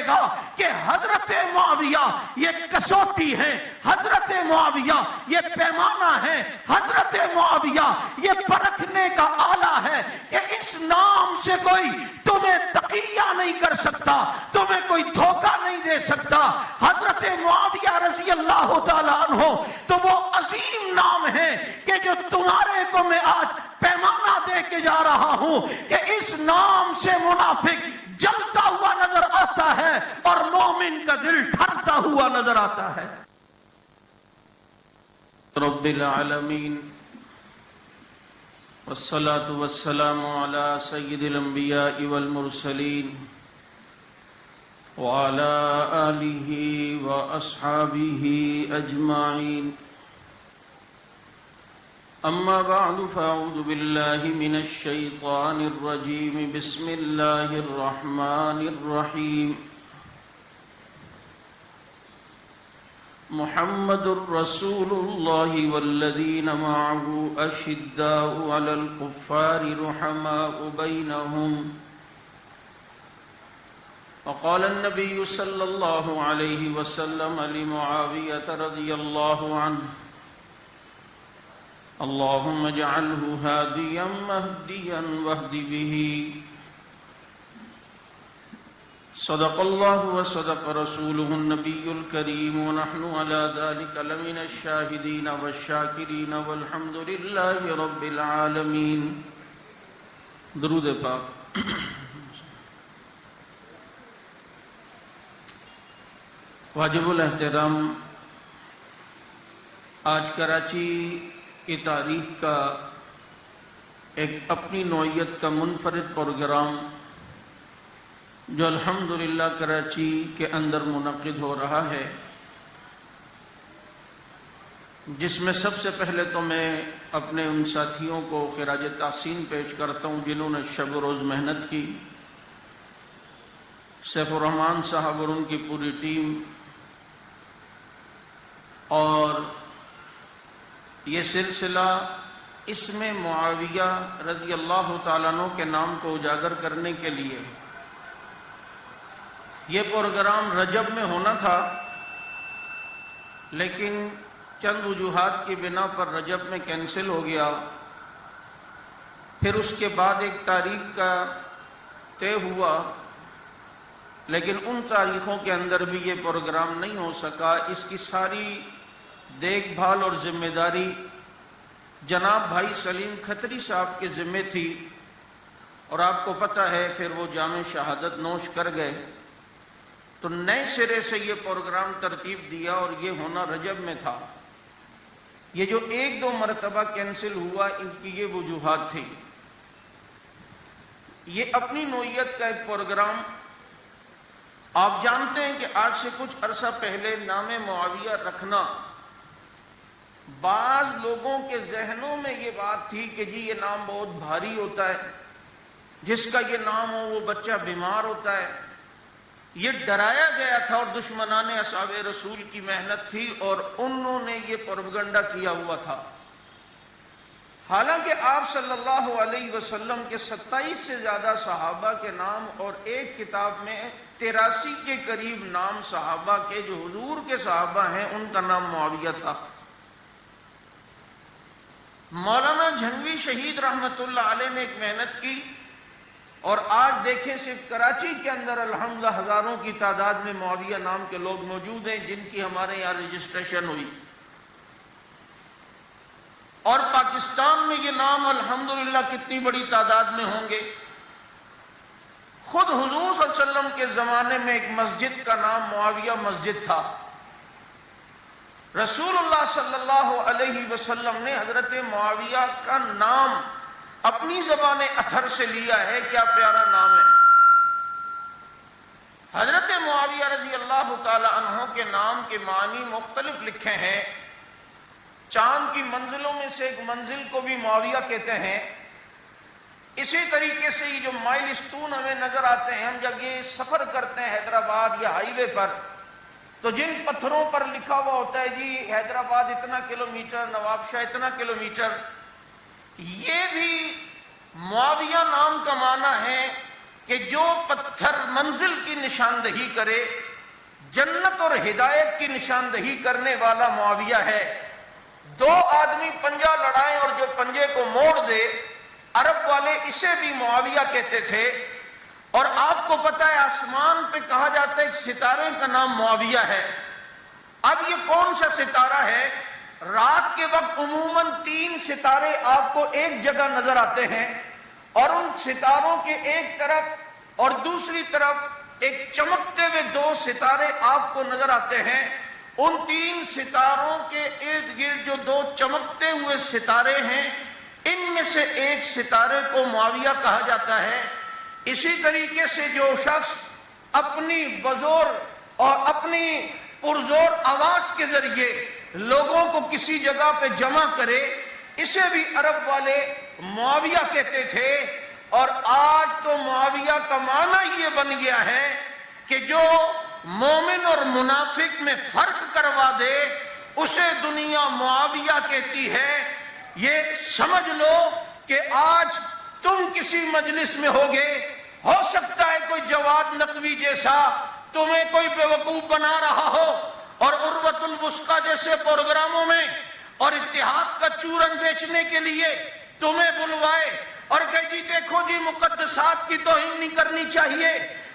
گا کہ حضرت معاویہ یہ کسوٹی ہے، حضرت معاویہ یہ پیمانہ ہے، حضرت معاویہ یہ پرکھنے کا آلہ ہے کہ اس نام سے کوئی تمہیں تقیہ نہیں کر سکتا، تمہیں کوئی دھوکہ نہیں دے سکتا۔ حضرت معاویہ رضی اللہ تعالیٰ عنہ تو وہ عظیم نام ہے کہ جو تمہارے کو میں آج پیمانہ دے کے جا رہا ہوں کہ اس نام سے منافق جلتا ہوا نظر آتا ہے اور مومن کا دل ٹھرتا ہوا نظر آتا ہے۔ رب العالمین والصلاة والسلام على سید الانبیاء والمرسلین وعلى آلہ واصحابہ اجمعین، اما بعد فاعوذ باللہ من الشیطان الرجیم، بسم اللہ الرحمن الرحیم۔ محمد رسول اللہ والذین معه اشداء علی الکفار رحماء بینہم، وقال النبی صلی اللہ علیہ وسلم لمعاویة رضی اللہ عنہ، اللهم اجعله هاديا مهديا واهد به۔ صدق الله وصدق رسوله النبي الكريم، ونحن على ذلك لمن الشاهدين والشاكرين، والحمد لله رب العالمين۔ درود پاک۔ واجب الاحترام، آج کراچی کی تاریخ کا ایک اپنی نوعیت کا منفرد پروگرام جو الحمدللہ کراچی کے اندر منعقد ہو رہا ہے، جس میں سب سے پہلے تو میں اپنے ان ساتھیوں کو خراج تحسین پیش کرتا ہوں جنہوں نے شب و روز محنت کی، سیف الرحمان صاحب اور ان کی پوری ٹیم، اور یہ سلسلہ اس میں معاویہ رضی اللہ تعالیٰ عنہ کے نام کو اجاگر کرنے کے لیے یہ پروگرام رجب میں ہونا تھا، لیکن چند وجوہات کی بنا پر رجب میں کینسل ہو گیا۔ پھر اس کے بعد ایک تاریخ کا طے ہوا، لیکن ان تاریخوں کے اندر بھی یہ پروگرام نہیں ہو سکا۔ اس کی ساری دیکھ بھال اور ذمہ داری جناب بھائی سلیم کھتری صاحب کے ذمہ تھی، اور آپ کو پتہ ہے پھر وہ جام شہادت نوش کر گئے، تو نئے سرے سے یہ پروگرام ترتیب دیا اور یہ ہونا رجب میں تھا۔ یہ جو ایک دو مرتبہ کینسل ہوا، ان کی یہ وجوہات تھی۔ یہ اپنی نوعیت کا ایک پروگرام، آپ جانتے ہیں کہ آج سے کچھ عرصہ پہلے نام معاویہ رکھنا بعض لوگوں کے ذہنوں میں یہ بات تھی کہ جی یہ نام بہت بھاری ہوتا ہے، جس کا یہ نام ہو وہ بچہ بیمار ہوتا ہے، یہ ڈرایا گیا تھا، اور دشمنان اصحاب رسول کی محنت تھی اور انہوں نے یہ پروپیگنڈا کیا ہوا تھا۔ حالانکہ آپ صلی اللہ علیہ وسلم کے 27 سے زیادہ صحابہ کے نام اور ایک کتاب میں 83 کے قریب نام صحابہ کے جو حضور کے صحابہ ہیں ان کا نام معاویہ تھا۔ مولانا جھنگوی شہید رحمت اللہ علیہ نے ایک محنت کی، اور آج دیکھیں صرف کراچی کے اندر الحمدللہ ہزاروں کی تعداد میں معاویہ نام کے لوگ موجود ہیں جن کی ہمارے یہاں رجسٹریشن ہوئی، اور پاکستان میں یہ نام الحمدللہ کتنی بڑی تعداد میں ہوں گے۔ خود حضور صلی اللہ علیہ وسلم کے زمانے میں ایک مسجد کا نام معاویہ مسجد تھا۔ رسول اللہ صلی اللہ علیہ وسلم نے حضرت معاویہ کا نام اپنی زبان اطہر سے لیا ہے، کیا پیارا نام ہے۔ حضرت معاویہ رضی اللہ تعالی عنہ کے نام کے معنی مختلف لکھے ہیں۔ چاند کی منزلوں میں سے ایک منزل کو بھی معاویہ کہتے ہیں۔ اسی طریقے سے یہ جو مائل سٹون ہمیں نظر آتے ہیں، ہم جب یہ سفر کرتے ہیں حیدرآباد یا ہائی وے پر، تو جن پتھروں پر لکھا ہوا ہوتا ہے جی حیدرآباد اتنا کلومیٹر، نواب شاہ اتنا کلومیٹر، یہ بھی معاویہ نام کا معنی ہے کہ جو پتھر منزل کی نشاندہی کرے، جنت اور ہدایت کی نشاندہی کرنے والا معاویہ ہے۔ دو آدمی پنجہ لڑائیں اور جو پنجے کو موڑ دے، عرب والے اسے بھی معاویہ کہتے تھے۔ اور آپ کو پتہ ہے آسمان پہ کہا جاتا ہے ایک ستارے کا نام معاویہ ہے۔ اب یہ کون سا ستارہ ہے؟ رات کے وقت عموماً 3 ستارے آپ کو ایک جگہ نظر آتے ہیں، اور ان ستاروں کے ایک طرف اور دوسری طرف ایک چمکتے ہوئے 2 ستارے آپ کو نظر آتے ہیں۔ ان 3 ستاروں کے ارد گرد جو 2 چمکتے ہوئے ستارے ہیں، ان میں سے ایک ستارے کو معاویہ کہا جاتا ہے۔ اسی طریقے سے جو شخص اپنی بزور اور اپنی پرزور آواز کے ذریعے لوگوں کو کسی جگہ پہ جمع کرے، اسے بھی عرب والے معاویہ کہتے تھے۔ اور آج تو معاویہ کا معنی یہ بن گیا ہے کہ جو مومن اور منافق میں فرق کروا دے اسے دنیا معاویہ کہتی ہے۔ یہ سمجھ لو کہ آج تم کسی مجلس میں ہوگے، ہو سکتا ہے کوئی جواد نقوی جیسا تمہیں کوئی بیوقوف بنا رہا ہو، اور عروۃ الوثقی جیسے پروگراموں میں اور اتحاد کا چورن بیچنے کے لیے تمہیں بلوائے اور کہ جی دیکھو جی مقدسات کی توہین نہیں کرنی چاہیے،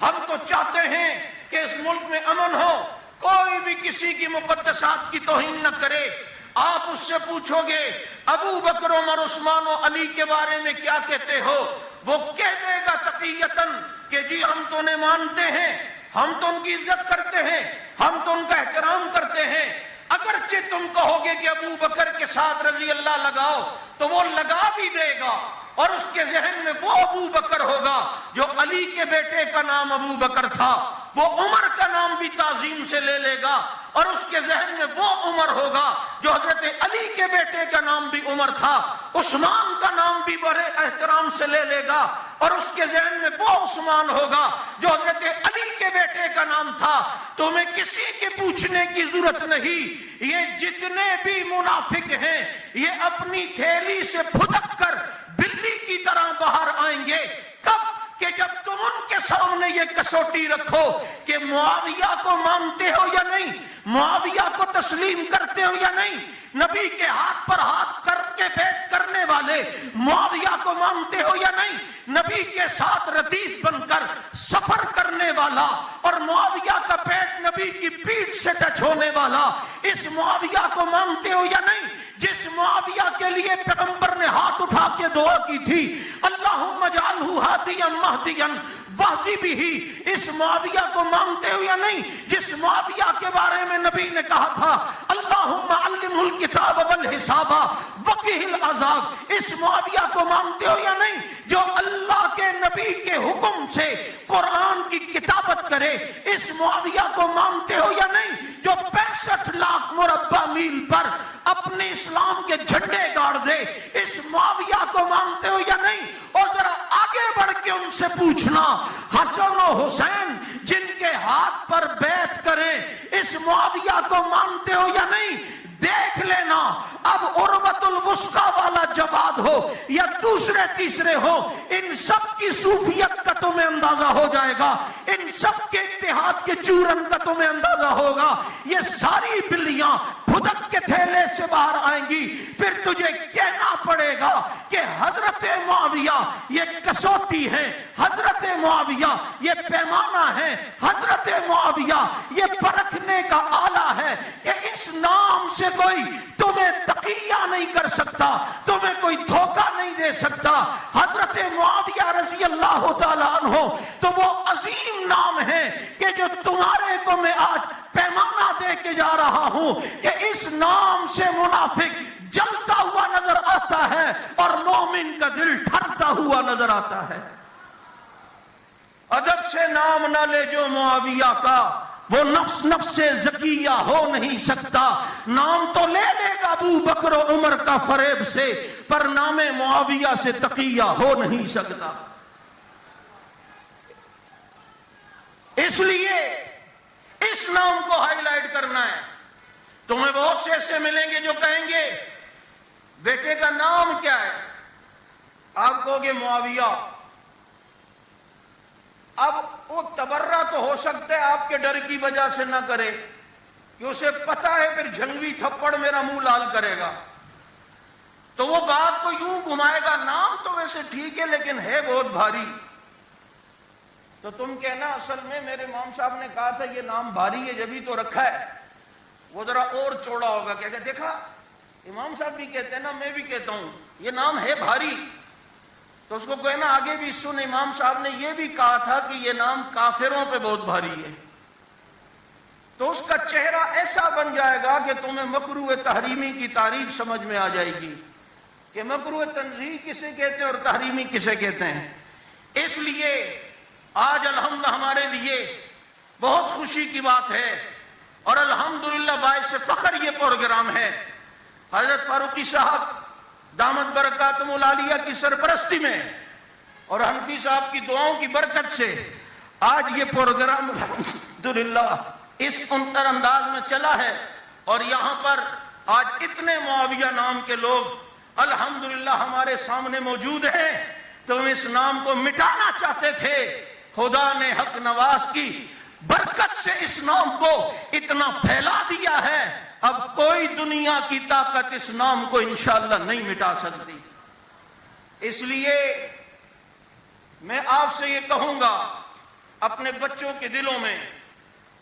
ہم تو چاہتے ہیں کہ اس ملک میں امن ہو، کوئی بھی کسی کی مقدسات کی توہین نہ کرے۔ آپ اس سے پوچھو گے ابو بکر عمر عثمان و علی کے بارے میں کیا کہتے ہو، وہ کہہ دے گا تقیتاً کہ جی ہم تو انہیں مانتے ہیں، ہم تو ان کی عزت کرتے ہیں، ہم تو ان کا احترام کرتے ہیں۔ اگرچہ تم کہو گے کہ ابو بکر کے ساتھ رضی اللہ لگاؤ تو وہ لگا بھی دے گا، اور اس کے ذہن میں وہ ابو بکر ہوگا جو علی کے بیٹے کا نام ابو بکر تھا، وہ عمر کا نام بھی تعظیم سے لے لے گا، اور اس کے ذہن میں وہ عمر ہوگا جو حضرت علی کے بیٹے کا نام بھی عمر تھا، عثمان کا نام بھی بڑے احترام سے لے لے گا، اور اس کے ذہن میں وہ عثمان ہوگا جو حضرت علی کے بیٹے کا نام تھا۔ تمہیں کسی کے پوچھنے کی ضرورت نہیں، یہ جتنے بھی منافق ہیں یہ اپنی تھیلی سے پھدک کر بلی کی طرح باہر آئیں گے۔ کب؟ کہ جب تم ان کے سامنے یہ کسوٹی رکھو کہ معاویہ کو مانتے ہو یا نہیں، معاویہ کو تسلیم کرتے ہو یا نہیں، نبی کے ہاتھ پر ہاتھ کر کے بیعت کرنے والے معاویہ کو مانتے ہو یا نہیں، نبی کے ساتھ ردیف بن کر سفر کرنے والا اور معاویہ کا پیٹ نبی کی پیٹھ سے ٹچ ہونے والا اس معاویہ کو مانتے ہو یا نہیں، جس معاویہ کے لیے پیغمبر نے ہاتھ اٹھا کے دعا کی تھی اللہم اجعلہ ہادیا مہدیا واہدی بہ، اس معاویہ کو مانتے ہو یا نہیں، جس معاویہ کے بارے میں نبی نے کہا تھا اللہم علمہ الکتاب والحساب وقہ العذاب، اس معاویہ کو مانتے ہو یا نہیں جو اللہ کے نبی کے حکم سے قرآن کی کتابت کرے، اس معاویہ کو مانتے ہو یا نہیں جو 65 لاکھ مربع میل پر اپنے اسلام کے جھنڈے گاڑ دے، اس معاویہ کو مانتے ہو یا نہیں؟ اور ذرا آگے بڑھ کے ان سے پوچھنا حسن و حسین جن کے ہاتھ پر بیعت کریں، اس معاویہ کو مانتے ہو یا نہیں؟ دیکھ لینا اب عروۃ الوثقی والا جواد ہو یا دوسرے تیسرے ہو، ان سب کی صوفیت کا تمہیں اندازہ ہو جائے گا، ان سب کے اتحاد کے چورن کا تمہیں اندازہ ہوگا۔ یہ ساری بلیاں پھدک کے تھیلے سے باہر آئیں گی، پھر تجھے کہنا پڑے گا کہ حضرت معاویہ یہ کسوٹی ہے، حضرت معاویہ یہ پیمانہ ہے، حضرت معاویہ یہ پرکھنے کا آلہ ہے کہ اس نام سے کوئی تمہیں تقیہ نہیں کر سکتا، تمہیں کوئی دھوکہ نہیں دے سکتا۔ حضرت معاویہ رضی اللہ تعالیٰ عنہ تو وہ عظیم نام ہے کہ جو تمہارے کو میں آج پیمانہ دے کے جا رہا ہوں کہ اس نام سے منافق جلتا ہوا نظر آتا ہے اور مومن کا دل ٹھرتا ہوا نظر آتا ہے۔ ادب سے نام نہ لے جو معاویہ کا، وہ نفس نفس زکیہ ہو نہیں سکتا۔ نام تو لے لے گا ابو بکر و عمر کا فریب سے، پر نام معاویہ سے تقیہ ہو نہیں سکتا۔ اس لیے اس نام کو ہائی لائٹ کرنا ہے۔ تمہیں بہت سے ایسے ملیں گے جو کہیں گے بیٹے کا نام کیا ہے، آپ کہو گے معاویہ، اب وہ تبرہ تو ہو سکتا ہے آپ کے ڈر کی وجہ سے نہ کرے کہ اسے پتا ہے پھر جھنگوی تھپڑ میرا منہ لال کرے گا، تو وہ بات کو یوں گھمائے گا، نام تو ویسے ٹھیک ہے لیکن ہے بہت بھاری، تو تم کہنا اصل میں میرے امام صاحب نے کہا تھا یہ نام بھاری ہے جبھی تو رکھا ہے، وہ ذرا اور چوڑا ہوگا، کہ دیکھا امام صاحب بھی کہتے ہیں نا، میں بھی کہتا ہوں یہ نام ہے بھاری، تو اس کو کہنا آگے بھی سن، امام صاحب نے یہ بھی کہا تھا کہ یہ نام کافروں پہ بہت بھاری ہے، تو اس کا چہرہ ایسا بن جائے گا کہ تمہیں مکروہ تحریمی کی تعریف سمجھ میں آ جائے گی کہ مکروہ تنزیہ کسے کہتے ہیں اور تحریمی کسے کہتے ہیں۔ اس لیے آج الحمدللہ ہمارے لیے بہت خوشی کی بات ہے اور الحمدللہ باعث فخر یہ پروگرام ہے، حضرت فاروقی صاحب دامت برکاتہم العالیہ کی سرپرستی میں اور حنفی صاحب کی دعاؤں کی برکت سے آج یہ پروگرام الحمدللہ اس انتر انداز میں چلا ہے، اور یہاں پر آج اتنے معاویہ نام کے لوگ الحمدللہ ہمارے سامنے موجود ہیں، تو ہم اس نام کو مٹانا چاہتے تھے، خدا نے حق نواز کی برکت سے اس نام کو اتنا پھیلا دیا ہے، اب کوئی دنیا کی طاقت اس نام کو انشاءاللہ نہیں مٹا سکتی۔ اس لیے میں آپ سے یہ کہوں گا، اپنے بچوں کے دلوں میں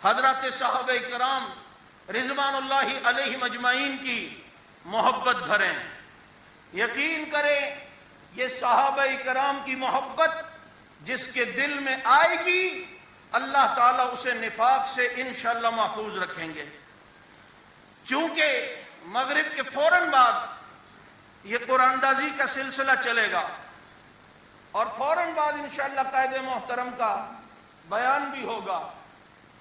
حضرات صحابہ کرام رضوان اللہ علیہم اجمعین کی محبت بھریں، یقین کریں یہ صحابہ کرام کی محبت جس کے دل میں آئے گی اللہ تعالیٰ اسے نفاق سے انشاءاللہ محفوظ رکھیں گے، چونکہ مغرب کے فوراً بعد یہ قرآن اندازی کا سلسلہ چلے گا اور فوراً بعد انشاءاللہ قائد محترم کا بیان بھی ہوگا۔